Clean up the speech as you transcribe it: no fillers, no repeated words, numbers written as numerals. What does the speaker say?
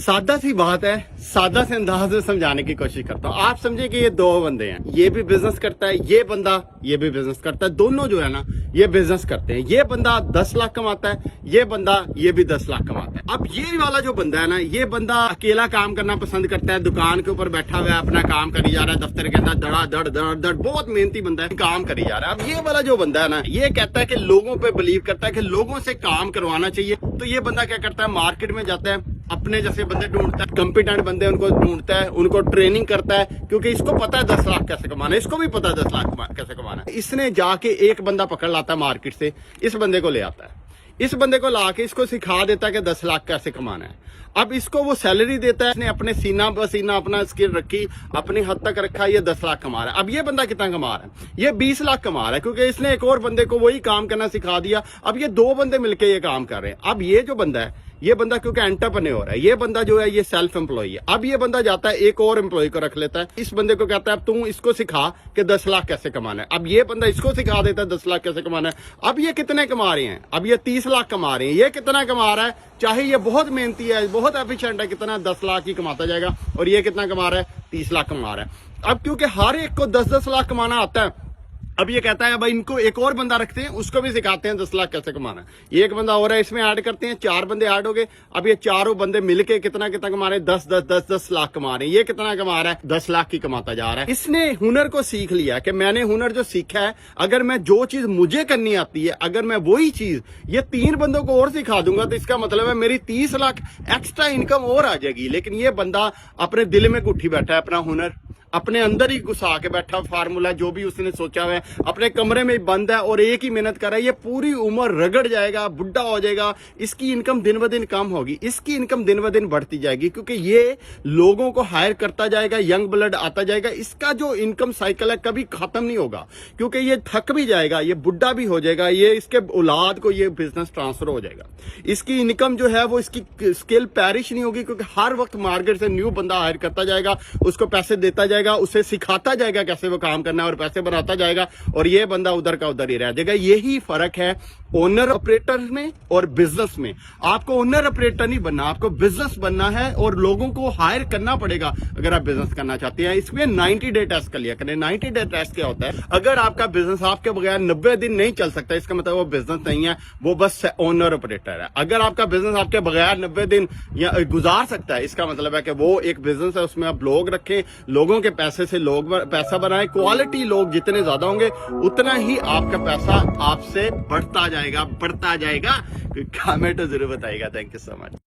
सादा सी बात है, सादा से अंदाज में समझाने की कोशिश करता हूँ। आप समझे कि ये दो बंदे हैं, ये भी बिजनेस करता है, ये बंदा ये भी बिजनेस करता है, दोनों जो है ना ये बिजनेस करते हैं। ये बंदा 10 लाख कमाता है, ये बंदा ये भी 10 लाख कमाता है। अब ये वाला जो बंदा है ना, ये बंदा अकेला काम करना पसंद करता है, दुकान के ऊपर बैठा हुआ है, अपना काम करी जा रहा है, दफ्तर के अंदर धड़ा धड़ धड़ धड़, बहुत मेहनती बंदा है, काम करी जा रहा है। अब ये वाला जो बंदा है ना, ये कहता है कि लोगों पे बिलीव करता है कि लोगों से काम करवाना चाहिए। तो ये बंदा क्या करता है, मार्केट में जाता है, अपने जैसे बंदे ढूंढता है, कॉम्पिटेंट बंदे उनको ढूंढता है, उनको ट्रेनिंग करता है, क्योंकि इसको पता है 10 लाख कैसे कमाना है, इसको भी पता है 10 लाख कैसे कमाना है। इसने जाके एक बंदा पकड़ लाता है मार्केट से, इस बंदे को ले आता है, इस बंदे को लाके इसको सिखा देता है कि 10 लाख कैसे कमाना है। अब इसको वो सैलरी देता है, इसने अपने सीना पसीना अपना स्किल रखी, अपनी हद तक रखा, ये 10 लाख कमा रहा है। अब ये बंदा कितना कमा रहा है, ये 20 लाख कमा रहा है, क्योंकि इसने एक और बंदे को वही काम करना सिखा दिया। अब ये दो बंदे मिलकर ये काम कर रहे हैं। अब ये जो बंदा है, ये बंदा क्योंकि एंटरप्रेन्योर है, ये बंदा जो है ये सेल्फ एम्प्लॉय है। अब ये बंदा जाता है एक और एम्प्लॉय को रख लेता है, इस बंदे को कहता है अब तू इसको सिखा कि 10 लाख कैसे कमाना है। अब ये बंदा इसको सिखा देता है 10 लाख कैसे कमाना है। अब ये कितने कमा रहे हैं, अब ये 30 लाख कमा रहे हैं। ये कितना कमा रहा है, चाहे ये बहुत मेहनती है, बहुत एफिशिएंट है, कितना 10 लाख ही कमाता जाएगा। और ये कितना कमा रहा है, 30 लाख कमा रहा है। अब क्योंकि हर एक को 10-10 लाख कमाना आता है, अब ये कहता है भाई इनको एक और बंदा रखते हैं, उसको भी सिखाते हैं 10 लाख कैसे कमाना है। ये एक बंदा और है, इसमें ऐड करते हैं, 4 बंदे ऐड हो गए। अब ये चारों बंदे मिलके कितना कितना कमा रहे हैं, 10 लाख कमा रहे हैं। ये कितना कमा रहा है, 10 लाख की कमाता जा रहा है। इसने हुनर को सीख लिया कि मैंने हुनर जो सीखा है, अगर मैं जो चीज मुझे करनी आती है, अगर मैं वही चीज ये 3 बंदों को और सिखा दूंगा, तो इसका मतलब है मेरी 30 लाख एक्स्ट्रा इनकम और आ जाएगी। लेकिन ये बंदा अपने दिल में गुट्ठी बैठा है, अपना हुनर अपने अंदर ही घुसा के बैठा, फार्मूला जो भी उसने सोचा हुआ है अपने कमरे में बंद है और एक ही मेहनत कर रहा है। ये पूरी उम्र रगड़ जाएगा, बुढ़ा हो जाएगा, इसकी इनकम दिन ब दिन कम होगी, इसकी इनकम दिन ब दिन बढ़ती जाएगी, क्योंकि ये लोगों को हायर करता जाएगा, यंग ब्लड आता जाएगा। इसका जो इनकम साइकिल है कभी खत्म नहीं होगा, क्योंकि ये थक भी जाएगा, ये बुढ़ा भी हो जाएगा, ये इसके औलाद को ये बिजनेस ट्रांसफर हो जाएगा। इसकी इनकम जो है वो इसकी स्किल पैरिश नहीं होगी, क्योंकि हर वक्त मार्केट से न्यू बंदा हायर करता जाएगा, उसको पैसे देता जाएगा, उसे सिखाता जाएगा कैसे वो काम करना है और पैसे बनाता जाएगा, और ये बंदा उधर का उधर ही रह जाएगा। यही फर्क है ओनर ऑपरेटर में और बिजनेस में। आपको ओनर ऑपरेटर नहीं बनना, आपको बिजनेस बनना है और लोगों को हायर करना पड़ेगा अगर आप बिजनेस करना चाहते हैं। इसमें 90 डे टेस्ट कर लिया करें। 90 डे टेस्ट क्या होता है, अगर आपका बिजनेस आपके बगैर 90 दिन नहीं चल सकता, इसका मतलब वो बिजनेस नहीं है, वो बस ओनर ऑपरेटर है। अगर आपका बिजनेस आपके बगैर 90 दिन या गुजार सकता है, इसका मतलब है कि वो एक बिजनेस है, उसमें आप लोग रखें, लोगों के पैसे से लोग पैसा बनाए, क्वालिटी लोग जितने ज्यादा होंगे उतना ही आपका पैसा आपसे बढ़ता जाएगा। कमेंट जरूर बताइएगा। Thank you so much.